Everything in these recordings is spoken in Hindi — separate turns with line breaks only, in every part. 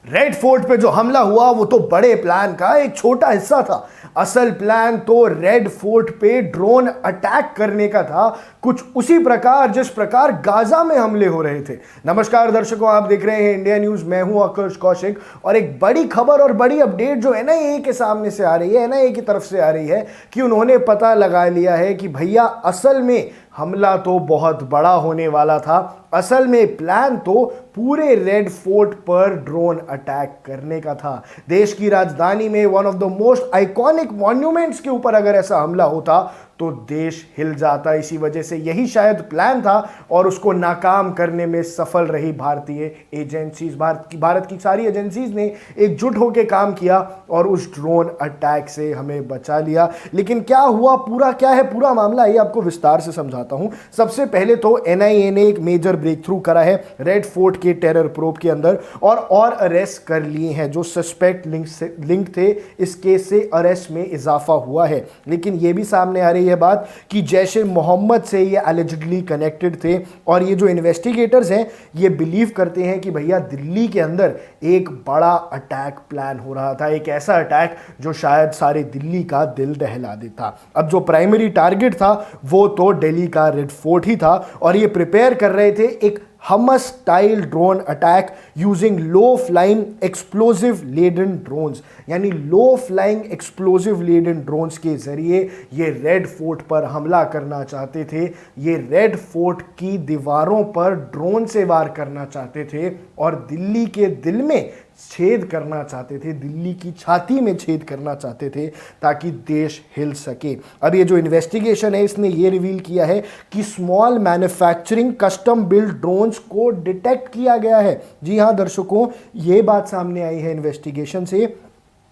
रेड फोर्ट पे जो हमला हुआ वो तो बड़े प्लान का एक छोटा हिस्सा था। असल प्लान तो रेड फोर्ट पे ड्रोन अटैक करने का था, कुछ उसी प्रकार जिस प्रकार गाजा में हमले हो रहे थे। नमस्कार दर्शकों, आप देख रहे हैं इंडिया न्यूज। मैं हूं आकर्ष कौशिक और एक बड़ी खबर और बड़ी अपडेट जो एनआईए के सामने से आ रही है, एनआईए की तरफ से आ रही है कि उन्होंने पता लगा लिया है कि भैया असल में हमला तो बहुत बड़ा होने वाला था। असल में प्लान तो पूरे रेड फोर्ट पर ड्रोन अटैक करने का था। देश की राजधानी में one of the most iconic monuments के ऊपर अगर ऐसा हमला होता तो देश हिल जाता। इसी वजह से यही शायद प्लान था और उसको नाकाम करने में सफल रही भारतीय एजेंसीज। भारत की सारी एजेंसीज ने एकजुट होकर काम किया और उस ड्रोन अटैक से हमें बचा लिया। लेकिन क्या हुआ, पूरा क्या है पूरा मामला, ये आपको विस्तार से समझाता हूं। सबसे पहले तो एनआईए ने एक मेजर ब्रेक थ्रू करा है रेड फोर्ट के टेरर प्रोब के अंदर और अरेस्ट कर लिए हैं जो सस्पेक्ट लिंक थे। इस केस से अरेस्ट में इजाफा हुआ है। लेकिन यह भी सामने आ रही है बात कि जैश ए मोहम्मद से ये एलिजिडली कनेक्टेड थे और ये जो इन्वेस्टिगेटर्स हैं ये बिलीव करते हैं कि भैया दिल्ली के अंदर एक बड़ा अटैक प्लान हो रहा था, एक ऐसा अटैक जो शायद सारे दिल्ली का दिल दहला देता। अब जो प्राइमरी टारगेट था वो तो दिल्ली का रेड फोर्ट ही था और ये प्रिपेयर कर रहे थे एक हमस स्टाइल ड्रोन अटैक यूजिंग लो फ्लाइंग एक्सप्लोसिव लेडन ड्रोन्स, यानी लो फ्लाइंग एक्सप्लोसिव लेडन ड्रोन्स के जरिए ये रेड फोर्ट पर हमला करना चाहते थे। ये रेड फोर्ट की दीवारों पर ड्रोन से वार करना चाहते थे और दिल्ली के दिल में छेद करना चाहते थे, दिल्ली की छाती में छेद करना चाहते थे ताकि देश हिल सके। अब ये जो इन्वेस्टिगेशन है इसने ये रिवील किया है कि small manufacturing custom build drones को डिटेक्ट किया गया है। जी हाँ दर्शकों, ये बात सामने आई है इन्वेस्टिगेशन से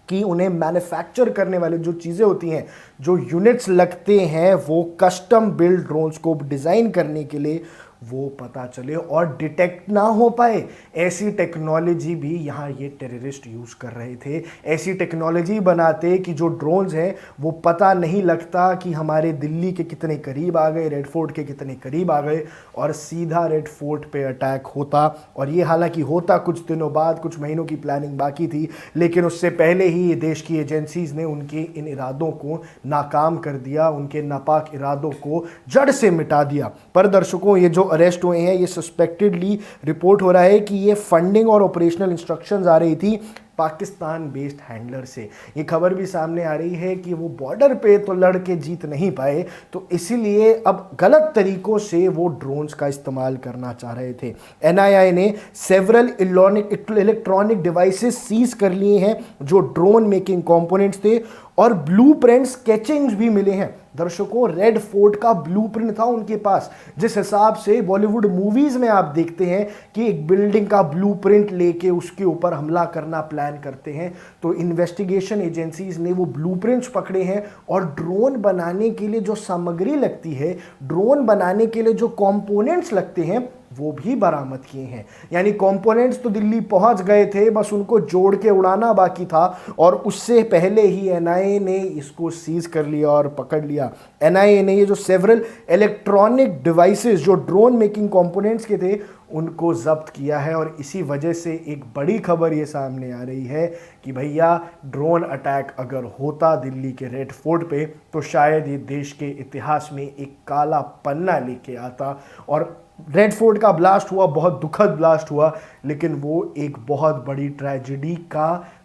कि उन्हें मैन्युफैक्चर करने वाले जो चीज़ें होती हैं, जो यूनिट्स लगते हैं, वो कस्टम बिल्ड ड्रोन्स को डिज़ाइन करने के लिए वो पता चले और डिटेक्ट ना हो पाए। ऐसी टेक्नोलॉजी भी यहाँ ये टेररिस्ट यूज़ कर रहे थे। ऐसी टेक्नोलॉजी बनाते कि जो ड्रोन्स हैं वो पता नहीं लगता कि हमारे दिल्ली के कितने करीब आ गए, रेड फोर्ट के कितने करीब आ गए और सीधा रेड फोर्ट पे अटैक होता। और ये हालांकि होता कुछ दिनों बाद, कुछ महीनों की प्लानिंग बाकी थी, लेकिन उससे पहले ही देश की एजेंसीज ने उनके इन इरादों को नाकाम कर दिया, उनके नापाक इरादों को जड़ से मिटा दिया। पर दर्शकों, ये जो अरेस्ट हुए हैं ये सस्पेक्टेडली रिपोर्ट हो रहा है कि ये फंडिंग और ऑपरेशनल इंस्ट्रक्शंस आ रही थी पाकिस्तान बेस्ड हैंडलर से। ये खबर भी सामने आ रही है कि वो बॉर्डर पे तो लड़ के जीत नहीं पाए, तो इसीलिए अब गलत तरीकों से वो ड्रोन्स का इस्तेमाल करना चाह रहे थे। एनआईए ने सेवरल इलेक्ट्रॉनिक डिवाइसेस सीज कर लिए हैं जो ड्रोन मेकिंग कंपोनेंट्स थे और ब्लूप्रिंट स्केचिंग्स भी मिले हैं। दर्शकों, रेड फोर्ट का ब्लूप्रिंट था उनके पास। जिस हिसाब से बॉलीवुड मूवीज में आप देखते हैं कि एक बिल्डिंग का ब्लूप्रिंट लेके उसके ऊपर हमला करना प्लान करते हैं, तो इन्वेस्टिगेशन एजेंसीज ने वो ब्लूप्रिंट्स पकड़े हैं और ड्रोन बनाने के लिए जो सामग्री लगती है, ड्रोन बनाने के लिए जो कंपोनेंट्स लगते हैं, वो भी बरामद किए हैं। यानी कंपोनेंट्स तो दिल्ली पहुंच गए थे, बस उनको जोड़ के उड़ाना बाकी था और उससे पहले ही एनआईए ने इसको सीज कर लिया और पकड़ लिया। एनआईए ने ये जो सेवरल इलेक्ट्रॉनिक डिवाइसेस जो ड्रोन मेकिंग कंपोनेंट्स के थे उनको जब्त किया है और इसी वजह से एक बड़ी खबर ये सामने आ रही है कि भैया ड्रोन अटैक अगर होता दिल्ली के रेड फोर्ट पे तो शायद ये देश के इतिहास में एक काला पन्ना लेके आता। और रेड फोर्ट का ब्लास्ट हुआ, बहुत दुखद ब्लास्ट हुआ, लेकिन वो एक बहुत बड़ी ट्रेजेडी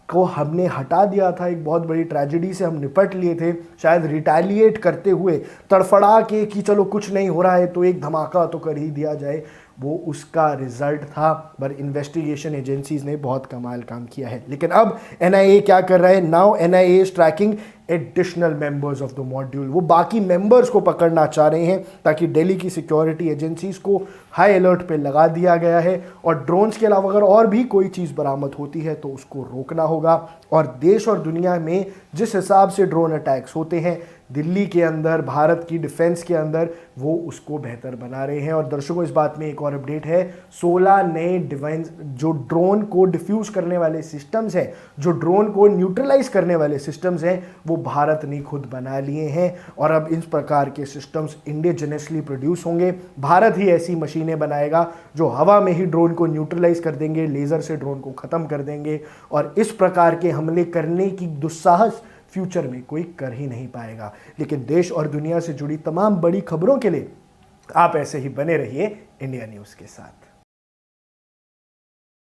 को हमने हटा दिया था। एक बहुत बड़ी ट्रेजेडी से हम निपट लिए थे, शायद रिटेलिएट करते हुए, तड़फड़ा के कि चलो कुछ नहीं हो रहा है तो एक धमाका तो कर ही दिया जाए, वो उसका रिजल्ट था। पर इन्वेस्टिगेशन एजेंसीज ने बहुत कमाल काम किया है। लेकिन अब एनआईए क्या कर रहा है? Now NIA is tracking additional members of the module. वो बाकी मेंबर्स को पकड़ना चाह रहे हैं ताकि दिल्ली की सिक्योरिटी एजेंसीज को हाई अलर्ट पे लगा दिया गया है और ड्रोन्स के अलावा अगर और भी कोई चीज़ बरामद होती है तो उसको रोकना होगा। और देश और दुनिया में जिस हिसाब से ड्रोन अटैक्स होते हैं, दिल्ली के अंदर, भारत की डिफेंस के अंदर, वो उसको बेहतर बना रहे हैं। और दर्शकों, इस बात में एक और अपडेट है, 16 नए डिफेंस जो ड्रोन को डिफ्यूज करने वाले सिस्टम्स हैं, जो ड्रोन को न्यूट्रलाइज करने वाले सिस्टम्स हैं, वो भारत ने खुद बना लिए हैं। और अब इस प्रकार के सिस्टम्स इंडिजिनसली प्रोड्यूस होंगे। भारत ही ऐसी मशीनें बनाएगा जो हवा में ही ड्रोन को न्यूट्रलाइज कर देंगे, लेजर से ड्रोन को खत्म कर देंगे। और इस प्रकार के हमले करने की दुस्साहस फ्यूचर में कोई कर ही नहीं पाएगा। लेकिन देश और दुनिया से जुड़ी तमाम बड़ी खबरों के लिए आप ऐसे ही बने रहिए इंडिया न्यूज़ के साथ।